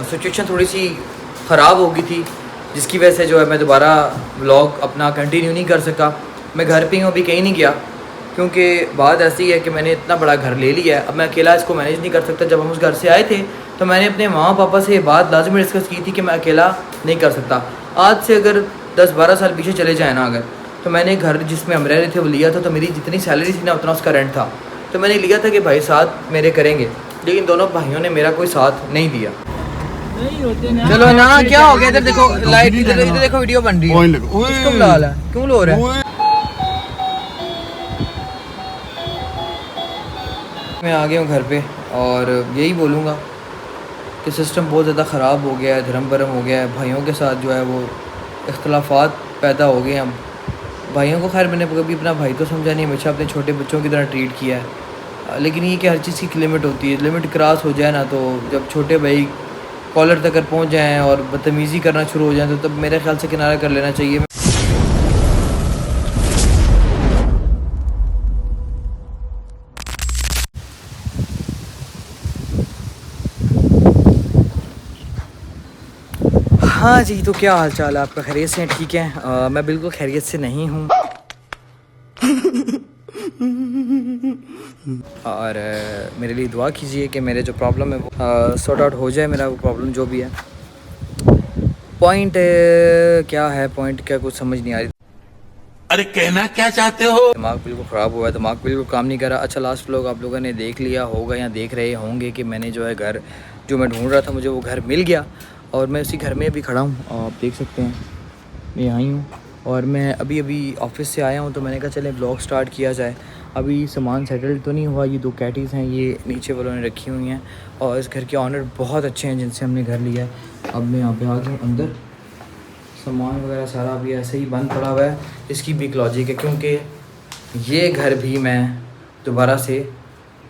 Situation थोड़ी सी ख़राब हो गई थी, जिसकी वजह से जो है मैं दोबारा व्लॉग अपना कंटिन्यू नहीं कर सका। मैं घर पे ही हूँ, अभी कहीं नहीं गया, क्योंकि बात ऐसी है कि मैंने इतना बड़ा घर ले लिया है, अब मैं अकेला इसको मैनेज नहीं कर सकता। जब हम उस घर से आए थे तो मैंने अपने माँ पापा से ये बात लाजमी डिस्कस की थी कि मैं अकेला नहीं कर सकता। आज से अगर 10-12 साल पीछे चले जाए ना अगर, तो मैंने घर जिसमें हम रह रहे थे वो लिया था, तो मेरी जितनी सैलरी थी ना उतना उसका रेंट था। तो मैंने लिया था कि भाई साथ मेरे करेंगे, लेकिन दोनों भाइयों ने मेरा कोई साथ नहीं दिया। चलो ना, क्या हो गया? इधर देखो लाइट, इधर देखो वीडियो बन रही है, किसको बुला रहा है, क्यों लो रहा है? मैं आ गया हूँ घर पे और यही बोलूँगा कि सिस्टम बहुत ज़्यादा ख़राब हो गया है, धर्म भरम हो गया है। भाइयों के साथ जो है वो इख्तलाफात पैदा हो गए हैं। अब भाइयों को खैर मैंने कभी अपना भाई तो समझा नहीं, हमेशा अपने छोटे बच्चों की तरह ट्रीट किया है। लेकिन ये कि हर चीज़ की एक लिमिट होती है, लिमिट क्रॉस हो जाए ना, तो जब छोटे भाई कॉलर तक पहुँच जाएँ और बदतमीज़ी करना शुरू हो जाए, तो तब मेरे ख्याल से किनारा कर लेना चाहिए। हाँ जी, तो क्या हाल चाल है आपका? खैरियत से हैं? ठीक है। मैं बिल्कुल खैरियत से नहीं हूँ और मेरे लिए दुआ कीजिए कि मेरे जो प्रॉब्लम है वो सॉर्ट आउट हो जाए, मेरा वो प्रॉब्लम जो भी है। पॉइंट क्या है, पॉइंट क्या, कुछ समझ नहीं आ रही। अरे कहना क्या चाहते हो? दिमाग बिल्कुल ख़राब हुआ है, दिमाग बिल्कुल काम नहीं कर रहा। अच्छा, लास्ट लोग आप लोगों ने देख लिया होगा या देख रहे होंगे कि मैंने जो है घर जो मैं ढूंढ रहा था, मुझे वो घर मिल गया और मैं उसी घर में अभी खड़ा हूँ। आप देख सकते हैं मैं यहाँ ही हूँ और मैं अभी ऑफिस से आया हूँ, तो मैंने कहा चलें व्लॉग स्टार्ट किया जाए। अभी सामान सेटल तो नहीं हुआ। ये 2 कैटीज़ हैं, ये नीचे वालों ने रखी हुई हैं और इस घर के ऑनर बहुत अच्छे हैं जिनसे हमने घर लिया है। अब मैं यहाँ पे आ गया हूँ अंदर, सामान वगैरह सारा अभी ऐसे ही बंद पड़ा हुआ है। इसकी भी एक लॉजिक है, क्योंकि ये घर भी मैं दोबारा से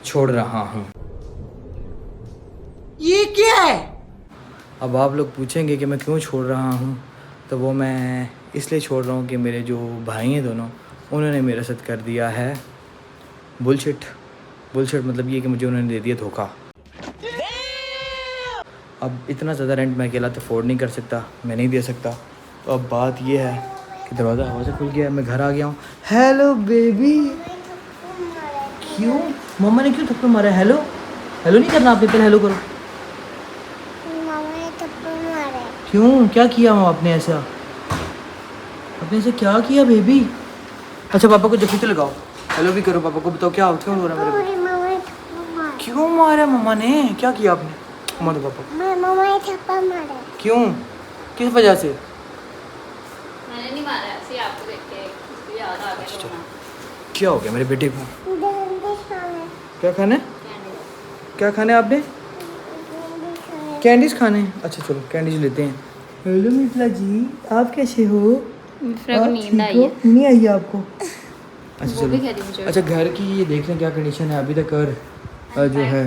छोड़ रहा हूँ। ये क्या है? अब आप लोग पूछेंगे कि मैं क्यों छोड़ रहा हूँ, तो वो मैं इसलिए छोड़ रहा हूँ कि मेरे जो भाई हैं दोनों, उन्होंने मेरे साथ कर दिया है बुलशिट। बुलशिट मतलब ये कि मुझे उन्होंने दे दिया धोखा। अब इतना ज़्यादा रेंट मैं अकेला तो अफोर्ड नहीं कर सकता, मैं नहीं दे सकता। तो अब बात ये है कि दरवाज़ा हवा से खुल गया, मैं घर आ गया हूँ। Hello baby. क्यों मम्मा ने क्यों थप्पड़ मारा? हेलो हेलो नहीं करना आपने, पहले हेलो करो। क्यों, क्या किया आपने ऐसा? आपने ऐसे क्या किया बेबी? अच्छा पापा को जफ्फी तो लगाओ, हेलो भी करो, पापा को बताओ क्या हो रहा है मेरे को? क्यों मारा मम्मा ने? क्या किया आपने? मम्मा तो पापा मम्मा ने थप्पड़ मारा। क्यों, किस वजह से? मैंने नहीं मारा, ऐसे आपको देख के इसको याद आ गया रोना। क्या हो गया मेरे बेटे को? क्या खाना? क्या खाने आपने? कैंडीज खाने? अच्छा चलो कैंडीज लेते हैं। हेलो मिथिला जी, आप कैसे हो? नींद आई है। नहीं आई है आपको? अच्छा वो भी चलो। कह रही मुझे। अच्छा घर की ये देख लें क्या कंडीशन है अभी तक, और जो है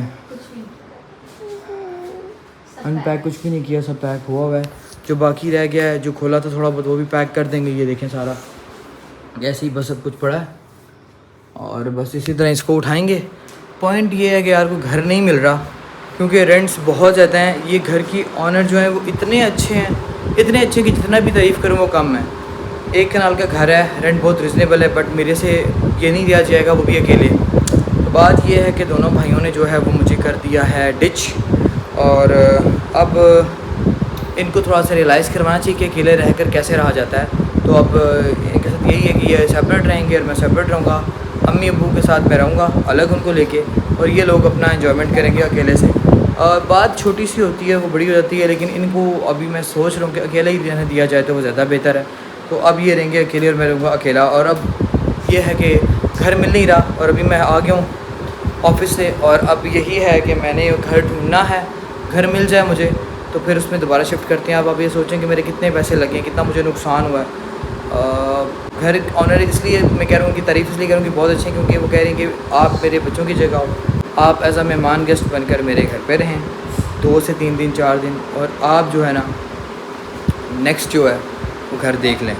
अनपैक कुछ भी नहीं किया, सब पैक हुआ हुआ है। जो बाकी रह गया है, जो खोला था थोड़ा बहुत, वो भी पैक कर देंगे। ये देखें सारा ऐसे ही बस सब कुछ पड़ा है और बस इसी तरह इसको उठाएंगे। पॉइंट ये है कि यार कोई घर नहीं मिल रहा, क्योंकि रेंट्स बहुत ज़्यादा हैं। ये घर की ऑनर जो है वो इतने अच्छे हैं, इतने अच्छे कि जितना भी तारीफ़ करूँ वो कम है। 1 कनाल का घर है, रेंट बहुत रिजनेबल है, बट मेरे से ये नहीं दिया जाएगा, वो भी अकेले। तो बात ये है कि दोनों भाइयों ने जो है वो मुझे कर दिया है डिच, और अब इनको थोड़ा सा रियलाइज़ करवाना चाहिए कि अकेले रहकर कैसे रहा जाता है। तो अब इनके साथ यही है कि ये सेपरेट रहेंगे और मैं सेपरेट रहूँगा। अम्मी अब्बू के साथ मैं रहूँगा अलग उनको लेके, और ये लोग अपना एंजॉयमेंट करेंगे अकेले से। बात छोटी सी होती है, वो बड़ी हो जाती है, लेकिन इनको अभी मैं सोच रहा हूँ कि अकेला ही रहने दिया जाए तो वो ज़्यादा बेहतर है। तो अब ये रहेंगे अकेले और मैं रहूँगा अकेला। और अब ये है कि घर मिल नहीं रहा, और अभी मैं आ गया हूँ ऑफिस से, और अब यही है कि मैंने घर ढूंढना है। घर मिल जाए मुझे तो फिर उसमें दोबारा शिफ्ट करते हैं। अब ये सोचें कि मेरे कितने पैसे लगे, कितना मुझे नुकसान हुआ है। घर ऑनर इसलिए मैं कह रहा हूँ कि तारीफ़ इसलिए करूँ कि बहुत अच्छे हैं, क्योंकि वो कह रहे हैं कि आप मेरे बच्चों की जगह हो, आप एज अ मेहमान गेस्ट बनकर मेरे घर पे रहें 2 से 3 दिन 4 दिन, और आप जो है ना नेक्स्ट जो है वो घर देख लें,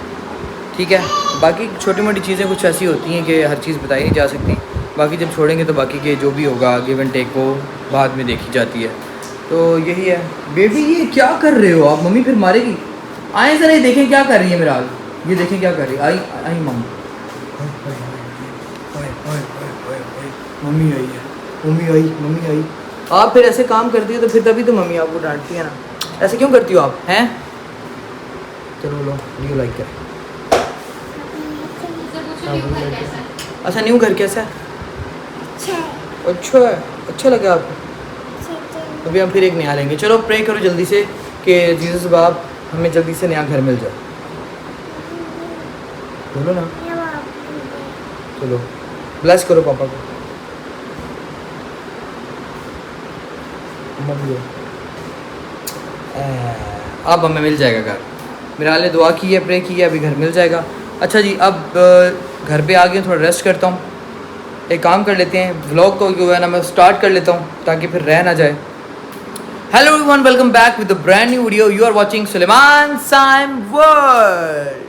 ठीक है। बाकी छोटी मोटी चीज़ें कुछ ऐसी होती हैं कि हर चीज़ बताई नहीं जा सकती। बाकी जब छोड़ेंगे तो बाकी के जो भी होगा गिव एंड टेक वो बाद में देखी जाती है। तो यही है। बेबी ये क्या कर रहे हो आप? मम्मी फिर मारेगी। आए जरा ये देखें क्या कर रही है मेरा हाल। ये देखें क्या कर रही है। आई आई मम्मी। मम्मी आई है, मम्मी आई। आप फिर ऐसे काम करती हो तो फिर तभी तो मम्मी आपको डांटती है ना। ऐसे क्यों करती हो आप हैं? चलो लो न्यू लाइक कर। मुझसे पूछो न्यू घर कैसा है? अच्छा न्यू घर कैसा है? अच्छा है, अच्छा लगा आपको? अभी हम फिर एक नया लेंगे। चलो प्रे करो जल्दी से कि जीसस बाप हमें जल्दी से नया घर मिल जाए। बोलो ना। चलो ब्लेस करो पापा को। अब हमें मिल जाएगा घर। मेरा हाल ने दुआ की है, प्रे की है, अभी घर मिल जाएगा। अच्छा जी अब घर पे आ गए, थोड़ा रेस्ट करता हूँ। एक काम कर लेते हैं, व्लॉग को जो है ना मैं स्टार्ट कर लेता हूँ ताकि फिर रह ना जाए। Hello everyone, welcome back with a brand new video. You are watching Suleman Saim world.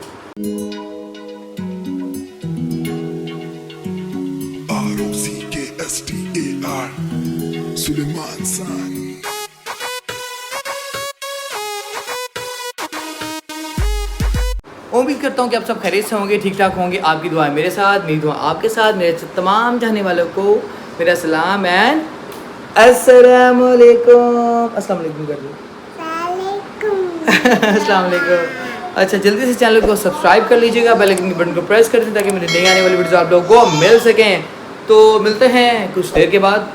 ROCKSTAR Suleman San. उम्मीद करता हूँ कि आप सब खैरियत से होंगे, ठीक ठाक होंगे। आपकी दुआ है मेरे साथ, मेरी दुआ आपके साथ। मेरे तमाम चाहने वालों को मेरा सलाम एंड अस्सलाम वालेकुम। अस्सलाम वालेकुम कर दो। अस्सलाम वालेकुम। अच्छा जल्दी से चैनल को सब्सक्राइब कर लीजिएगा, बेल आइकन के बटन को प्रेस कर दें ताकि मेरी नई आने वाली वीडियोस आप लोगों को मिल सकें। तो मिलते हैं कुछ देर के बाद,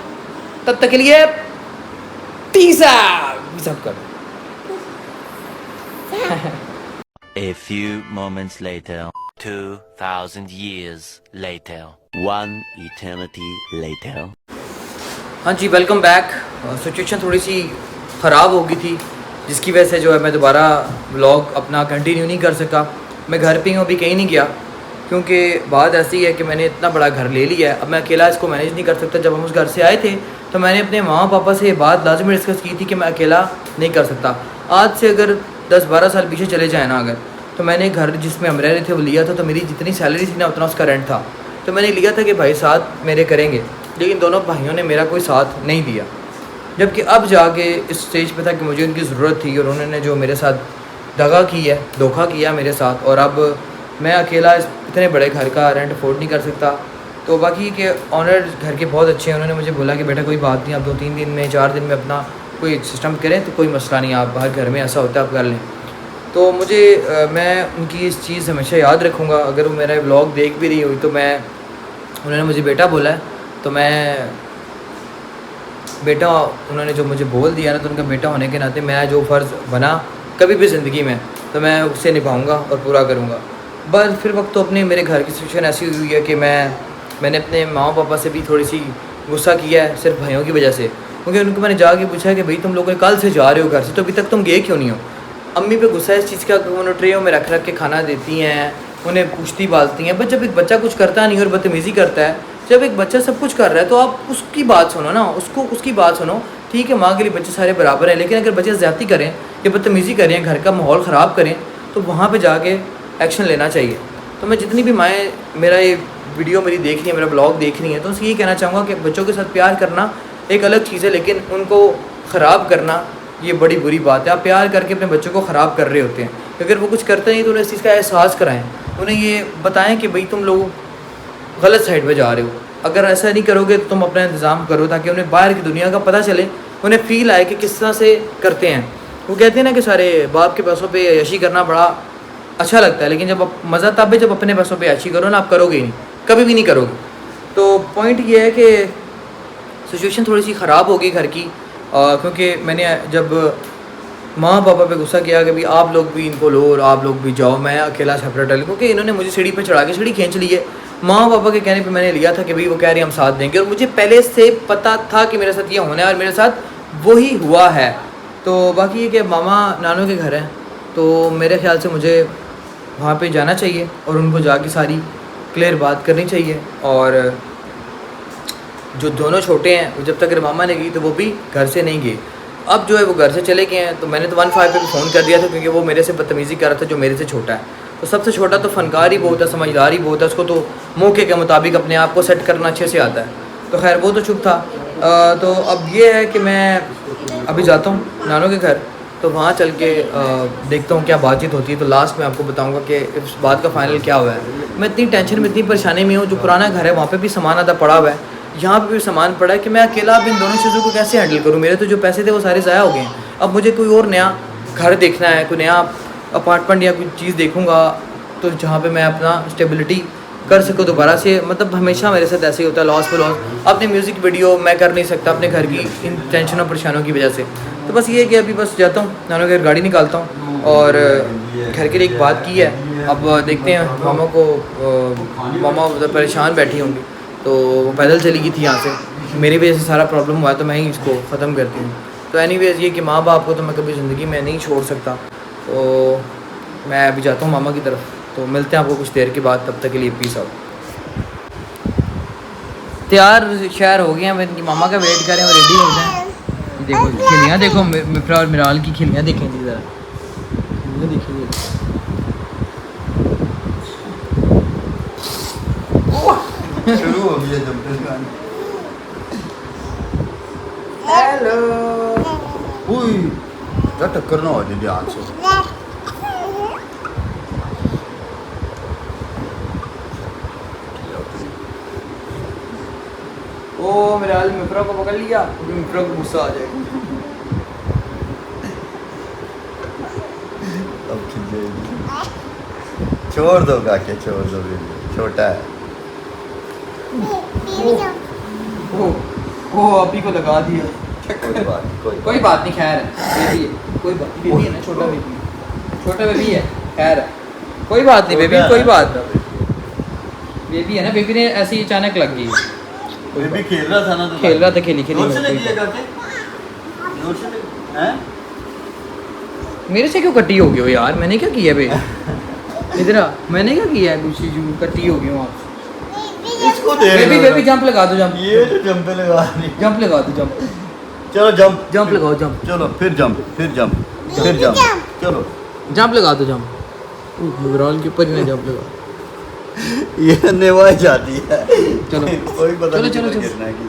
तब तक के लिए पीस आउट कर। A few moments later, 2,000 years later, one eternity later. हाँ जी वेलकम बैक। सिचुएशन थोड़ी सी ख़राब हो गई थी जिसकी वजह से जो है मैं दोबारा व्लॉग अपना कंटिन्यू नहीं कर सका। मैं घर पे हूँ, अभी कहीं नहीं गया क्योंकि बात ऐसी है कि मैंने इतना बड़ा घर ले लिया है, अब मैं अकेला इसको मैनेज नहीं कर सकता। जब हम उस घर से आए थे तो मैंने अपने माँ पापा से ये बात लाजमी डिस्कस की थी कि मैं अकेला नहीं कर सकता। आज से अगर 10-12 साल पीछे चले जाए ना अगर, तो मैंने घर जिसमें हम रह रहे थे वो लिया था, तो मेरी जितनी सैलरी थी ना उतना उसका रेंट था। तो मैंने लिया था कि भाई साथ मेरे करेंगे, लेकिन दोनों भाइयों ने मेरा कोई साथ नहीं दिया। जबकि अब जाके इस स्टेज पे था कि मुझे उनकी ज़रूरत थी और उन्होंने जो मेरे साथ दगा की है, धोखा किया मेरे साथ, और अब मैं अकेला इतने बड़े घर का रेंट अफोर्ड नहीं कर सकता। तो बाकी के ऑनर घर के बहुत अच्छे हैं, उन्होंने मुझे बोला कि बेटा कोई बात नहीं, आप 2-3 दिन में 4 दिन में अपना कोई सिस्टम करें तो कोई मसला नहीं, आप बाहर घर में ऐसा होता है आप कर लें। तो मुझे मैं उनकी इस चीज़ हमेशा याद रखूँगा। अगर वो मेरा व्लॉग देख भी रही हुई तो मैं, उन्होंने मुझे बेटा बोला है तो मैं बेटा, उन्होंने जो मुझे बोल दिया ना, तो उनका बेटा होने के नाते मैं जो फ़र्ज़ बना कभी भी ज़िंदगी में तो मैं उससे निभाऊंगा और पूरा करूंगा। बस फिर वक्त तो अपने मेरे घर की सिचुएशन ऐसी हुई है कि मैंने अपने माँ पापा से भी थोड़ी सी गुस्सा किया है सिर्फ भाइयों की वजह से, क्योंकि उनको मैंने जाके पूछा कि भाई तुम लोग कल से जा रहे हो घर से, तो अभी तक तुम गए क्यों नहीं हो। अम्मी पे गुस्सा है इस चीज़ का, उन्होंने ट्रे में रख के खाना देती हैं, उन्हें पूछती पालती हैं। बट जब एक बच्चा कुछ करता नहीं और बदतमीज़ी करता है, जब एक बच्चा सब कुछ कर रहा है तो आप उसकी बात सुनो ना, उसकी बात सुनो। ठीक है माँ के लिए बच्चे सारे बराबर हैं, लेकिन अगर बच्चे ज़्यादती करें या बदतमीज़ी करें, घर का माहौल ख़राब करें, तो वहाँ पे जाके एक्शन लेना चाहिए। तो मैं जितनी भी माएँ मेरा ये वीडियो मेरी देख रही है, मेरा ब्लॉग देख रही हैं, तो उससे ये कहना चाहूँगा कि बच्चों के साथ प्यार करना एक अलग चीज़ है, लेकिन उनको ख़राब करना ये बड़ी बुरी बात है। आप प्यार करके अपने बच्चों को ख़राब कर रहे होते हैं। अगर वो कुछ करते नहीं तो उन्हें इस चीज़ का एहसास कराएं, उन्हें ये बताएं कि भाई तुम लोग गलत साइड पे जा रहे हो। अगर ऐसा नहीं करोगे तो तुम अपना इंतज़ाम करो ताकि उन्हें बाहर की दुनिया का पता चले, उन्हें फ़ील आए कि किस तरह से करते हैं। वो कहते हैं ना कि सारे बाप के पैसों पे यशी करना बड़ा अच्छा लगता है, लेकिन जब मज़ा तब है जब अपने पैसों पे यशी करो ना, आप करोगे ही नहीं, कभी भी नहीं करोगे। तो पॉइंट ये है कि सिचुएशन थोड़ी सी ख़राब होगी घर की, क्योंकि मैंने जब माँ पापा पे गुस्सा किया कि भाई आप लोग भी इनको लो और आप लोग भी जाओ, मैं अकेला सेपरेट रह लूँ, क्योंकि इन्होंने मुझे सीढ़ी पे चढ़ा के सीढ़ी खींच ली है। माँ पापा के कहने पे मैंने लिया था कि भाई वो कह रहे हम साथ देंगे, और मुझे पहले से पता था कि मेरे साथ ये होना है और मेरे साथ वही हुआ है। तो बाकी ये कि मामा नानों के घर हैं, तो मेरे ख्याल से मुझे वहाँ पे जाना चाहिए और उनको जाके सारी क्लियर बात करनी चाहिए। और जो दोनों छोटे हैं वो जब तक मामा ने की तो वो भी घर से नहीं गए। अब जो है वो घर से चले गए हैं, तो मैंने तो 15 पे भी फ़ोन कर दिया था क्योंकि वो मेरे से बदतमीज़ी कर रहा था जो मेरे से छोटा है। तो सबसे छोटा तो फ़नकार ही बहुत है, समझदार ही बहुत है, उसको तो मौके के मुताबिक अपने आप को सेट करना अच्छे से आता है। तो खैर वो तो चुप था। तो अब ये है कि मैं अभी जाता हूँ नानों के घर, तो वहाँ चल के देखता हूँ क्या बातचीत होती है। तो लास्ट में आपको बताऊँगा कि इस बात का फाइनल क्या हुआ है। मैं इतनी टेंशन में, इतनी परेशानी में हूँ। जो पुराना घर है वहाँ पे भी सामान आधा पड़ा हुआ है, यहाँ पे भी सामान पड़ा है कि मैं अकेला अब इन दोनों चीज़ों को कैसे हैंडल करूँ। मेरे तो जो पैसे थे वो सारे ज़ाया हो गए हैं। अब मुझे कोई और नया घर देखना है, कोई नया अपार्टमेंट या कोई चीज़ देखूँगा तो जहाँ पे मैं अपना स्टेबिलिटी कर सकूँ दोबारा से। मतलब हमेशा मेरे साथ ऐसे ही होता है, लॉस पे लॉस। अपनी म्यूज़िक वीडियो मैं कर नहीं सकता अपने घर की इन टेंशनों परेशानियों की वजह से। तो बस ये है कि अभी बस जाता हूँ नानों के घर, गाड़ी निकालता हूँ और घर के लिए एक बात की है। अब देखते हैं मामा मतलब परेशान बैठी होंगी, तो वो पैदल चली गई थी यहाँ से। मेरी वजह से सारा प्रॉब्लम हुआ है तो मैं ही इसको ख़त्म करती हूँ। तो एनीवेज़ ये कि माँ बाप को तो मैं कभी ज़िंदगी में नहीं छोड़ सकता। तो मैं अभी जाता हूँ मामा की तरफ, तो मिलते हैं आपको कुछ देर के बाद। तब तक के लिए पीस आउट। तैयार शहर हो गए हैं, मैं मामा का वेट कर रहे हैं, रेडी हो गए हैं। देखो खिलियाँ, देखो मिफ्रा और मिराल की खिलियाँ देखें जी ज़रा, खिलियाँ देखिए। शुरू हो गया जब गाने। हेलो। ओए क्या टक्कर ना हो जाए ध्यान से। ओ मिराल मिफ्रा को पकड़ लिया, मिफ्रा को गुस्सा आ जाएगा। अब खिल जाएगी। छोड़ दो काके, छोड़ दो, छोटा है। ओ अभी को लगा दिया। कोई बात नहीं, खैर है, बेबी है, कोई बात बेबी है ना, छोटा बेबी है, खैर है, कोई बात नहीं बेबी, कोई बात बेबी है ना, बेबी ने ऐसी अचानक लग गई। बेबी खेल रहा था ना, तो खेल रहा था, खेली जोर से लगी है काके, जोर से लगी हैं। मेरे से क्यों कट्टी हो गई हो यार, मैंने क्या किया बे? इधर आ, मैंने क्या किया है? कुछ चीज कट्टी हो गई हो आप। इसको दे बेबी जंप लगा दो, जंप। ये तो जंप लगा रही। जंप लगा दो, जंप। चलो जंप लगाओ, जंप। चलो फिर जंप चलो जंप लगा दो, जंप। विराल के ऊपर ही ना जंप लगा। ये निभाई जाती है। चलो कोई पता नहीं चलो गिरना है कि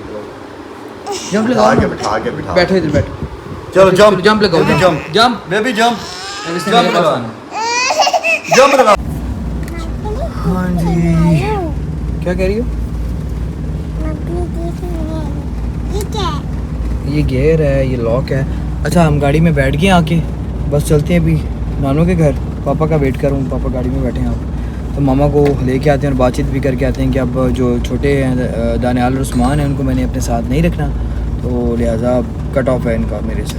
जंप लगाओ, बिठा के बैठो इधर, बैठो। चलो जंप लगाओ, जंप बेबी जंप जंप लगा। हाँ जी, क्या कह रही हो? ये गियर है, ये लॉक है। अच्छा हम गाड़ी में बैठ गए आके, बस चलते हैं अभी नानों के घर। पापा का वेट कर रहा हूँ, पापा गाड़ी में बैठे हैं आप, तो मामा को लेके आते हैं और बातचीत भी करके आते हैं कि अब जो छोटे हैं दानियाल और उस्मान हैं उनको मैंने अपने साथ नहीं रखना, तो लिहाजा कट ऑफ है इनका मेरे से।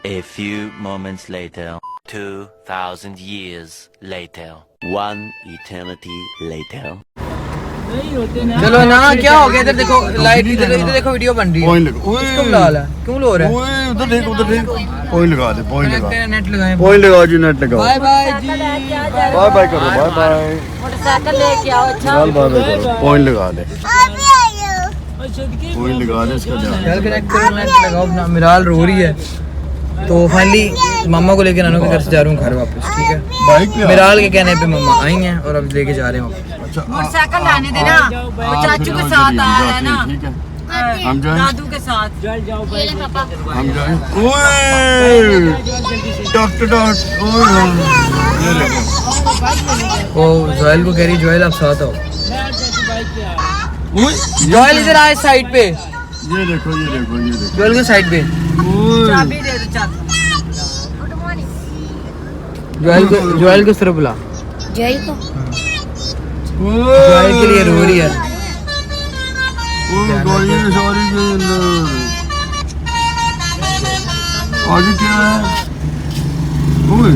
A few moments later, 2,000 years later, one eternity later. चलो ना, क्या हो गया? इधर देखो लाइट, इधर देखो वीडियो बन रही है। पॉइंट लगा। इसको बुला ला, क्यों लो रहा है? ओए उधर देख पॉइंट लगा दे, पॉइंट लगा, नेट लगाए। पॉइंट लगाओ जी, नेट लगाओ। बाय बाय जी, बाय बाय करो, बाय बाय। मोटरसाइकिल लेके आओ। अच्छा चल बाय बाय करो, पॉइंट लगा दे, पॉइंट लगा दे इसका ध्यान। चल कनेक्ट करो, नेट लगाओ अपना। मिराल रो रही है, तो फाइनली मामा को लेके नानों के घर से जा रहा हूँ घर वापस, ठीक है। बाइक पे मिराल के कहने पे मामा आई हैं और अब लेके जा रहे हैं वापस। मोटरसाइकिल लाने देना, वो चाचू के साथ आया है ना, ठीक है, हम जाएं, दादू के साथ। हम जाएं। ओए डॉक्टर ओए ये देखो, वो जोएल को कह रही, जोएल आप साथ आओ। ओए जोएल इधर आए साइड पे, ये देखो जोएल के साइड पे। ओए चाबी दे दो, चाबी। जोएल को सिर्फ बुला, जय को जोएल के लिए रो रही है। ओए गाड़ी में सवारी के अंदर आगे क्या है? ओए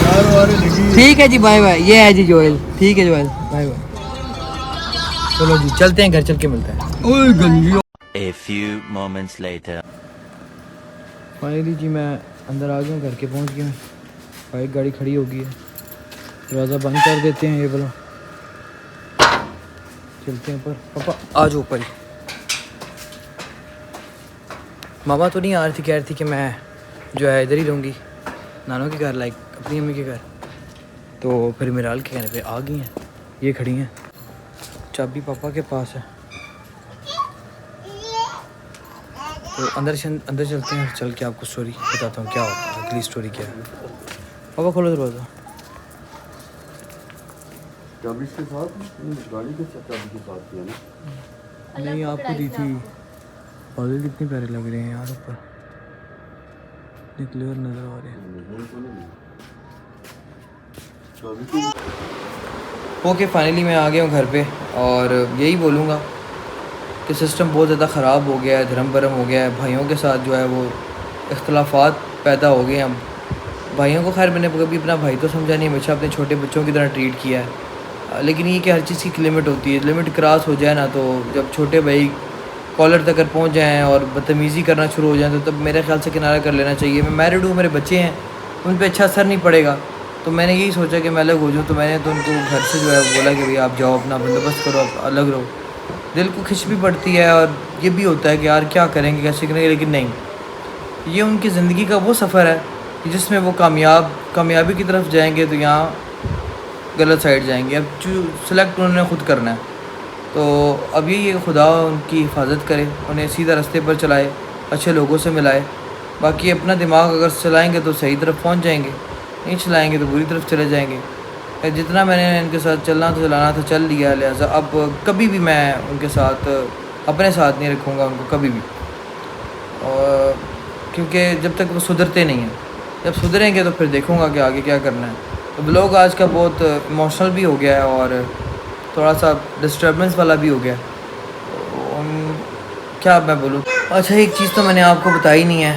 यार लगी। ठीक है जी, बाय बाय। ये है जी जोएल, ठीक है जोएल, बाय बाय। चलो जी चलते हैं घर, चल के मिलते हैं। ओए गंजी। A few moments later. Finally जी मैं अंदर आ गया हूँ, घर के पहुँच गया हूँ। बाइक गाड़ी खड़ी हो गई है, दरवाज़ा बंद कर देते हैं ये वाला, चलते हैं ऊपर। पापा आ जाओ ऊपर ही। मामा तो नहीं आ रही थी, कह रही थी कि मैं जो है इधर ही रहूँगी नानों के घर, लाइक अपनी अम्मी के घर। तो फिर मिराल के कहने पे आ गई हैं। ये खड़ी हैं, चाबी पापा के पास है। तो अंदर चलते हैं, चल के आपको स्टोरी बताता हूँ क्या होता है, अगली स्टोरी क्या है। पापा खोलो दरवाज़ा। चाबी के साथ गाड़ी के चाबी के साथ है ना। नहीं आपको दी थी। बादल कितने प्यारे लग रहे हैं यार, ऊपर क्लियर नज़र आ रहे हैं। ओके फाइनली मैं आ गया हूँ घर पे, और यही बोलूँगा कि सिस्टम बहुत ज़्यादा ख़राब हो गया है, धर्म भरम हो गया है। भाइयों के साथ जो है वो इख्तलाफात पैदा हो गए हैं। अब भाइयों को खैर मैंने कभी अपना भाई तो समझा नहीं, हमेशा अपने छोटे बच्चों की तरह ट्रीट किया है। लेकिन ये कि हर चीज़ की एक लिमिट होती है, लिमिट क्रॉस हो जाए ना, तो जब छोटे भाई कॉलर तक पहुँच जाएँ और बदतमीज़ी करना शुरू हो जाए तो तब मेरे ख्याल से किनारा कर लेना चाहिए। मैं मैरिड हूँ, मेरे बच्चे हैं, उन पर अच्छा असर नहीं पड़ेगा, तो मैंने यही सोचा कि मैं अलग हो जाऊँ। तो मैंने तो उनको घर से जो है बोला कि भाई आप जाओ, अपना बंदोबस्त करो, आप अलग रहो। दिल को खिंच भी पड़ती है, और ये भी होता है कि यार क्या करेंगे, कैसे करेंगे, लेकिन नहीं, ये उनकी ज़िंदगी का वो सफ़र है कि जिसमें वो कामयाबी की तरफ जाएंगे, तो यहाँ गलत साइड जाएंगे। अब जो सेलेक्ट उन्होंने ख़ुद करना है, तो अब यही है खुदा उनकी हिफाजत करे, उन्हें सीधा रास्ते पर चलाए, अच्छे लोगों से मिलाए। बाकी अपना दिमाग अगर चलाएँगे तो सही तरफ पहुँच जाएंगे, नहीं चलाएँगे तो बुरी तरफ चले जाएंगे। जितना मैंने इनके साथ चलाना था चल लिया, लिहाजा अब कभी भी मैं उनके साथ अपने साथ नहीं रखूँगा उनको कभी भी, और क्योंकि जब तक वो सुधरते नहीं हैं, जब सुधरेंगे तो फिर देखूँगा कि आगे क्या करना है। तो ब्लॉग आज का बहुत इमोशनल भी हो गया है और थोड़ा सा डिस्टर्बेंस वाला भी हो गया। तो क्या मैं बोलूँ। अच्छा एक चीज़ तो मैंने आपको बताई नहीं है,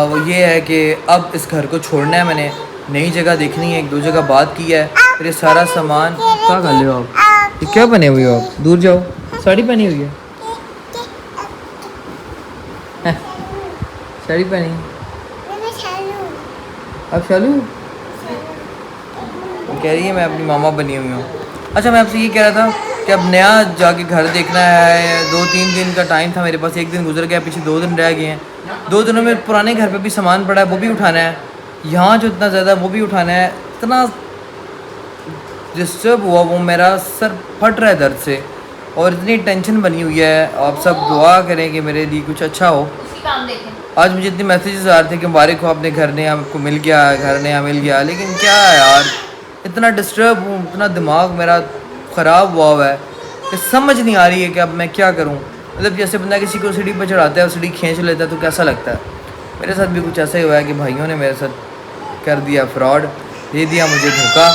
वो ये है कि अब इस घर को छोड़ना है, मैंने नई जगह देखनी है, 1-2 जगह बात की है, फिर ये सारा सामान क्या कर रहे हो आप, ये क्या बने हुए हो आप, दूर जाओ, साड़ी पहनी हुई है साड़ी पहनी अब शालू कह रही है मैं अपनी मामा बनी हुई हूँ। अच्छा मैं आपसे ये कह रहा था कि अब नया जाके घर देखना है, 2-3 दिन का टाइम था मेरे पास, 1 दिन गुजर गया, पीछे 2 दिन रह गए हैं। 2 दिनों में पुराने घर पे भी सामान पड़ा है, वो भी उठाना है, यहाँ जो इतना ज़्यादा वो भी उठाना है। इतना डिस्टर्ब हुआ, वो मेरा सर फट रहा है दर्द से, और इतनी टेंशन बनी हुई है। आप सब दुआ करें कि मेरे लिए कुछ अच्छा हो। उसी काम देखें। आज मुझे इतने मैसेजेस आ रहे थे कि मुबारक हो अपने घर नया आपको मिल गया, घर नया मिल गया, लेकिन क्या है यार, इतना डिस्टर्ब हूँ, इतना दिमाग मेरा ख़राब हुआ है कि समझ नहीं आ रही है कि अब मैं क्या करूँ। मतलब जैसे बंदा किसी को सीढ़ी पर चढ़ाता है और सीढ़ी खींच लेता है तो कैसा लगता है, मेरे साथ भी कुछ ऐसा ही हुआ है कि भाइयों ने मेरे साथ कर दिया फ्रॉड, दे दिया मुझे धोखा।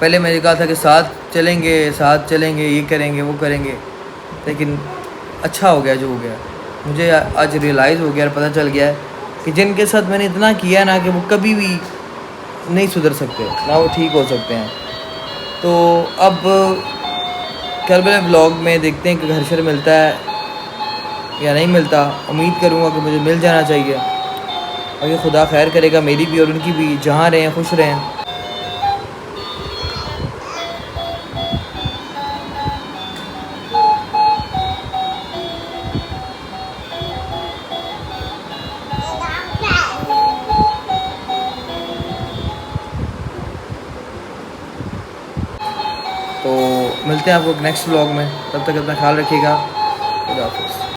पहले मैंने कहा था कि साथ चलेंगे, ये करेंगे वो करेंगे, लेकिन अच्छा हो गया जो हो गया। मुझे आज रियलाइज़ हो गया और पता चल गया है कि जिनके साथ मैंने इतना किया ना कि वो कभी भी नहीं सुधर सकते, ना वो ठीक हो सकते हैं। तो अब कल वाले व्लॉग में देखते हैं कि घर शर मिलता है या नहीं मिलता। उम्मीद करूँगा कि मुझे मिल जाना चाहिए, और ये खुदा खैर करेगा मेरी भी और उनकी भी, जहाँ रहें खुश रहें। तो मिलते हैं आपको नेक्स्ट व्लॉग में, तब तक अपना ख्याल रखिएगा। खुदा हाफिज़।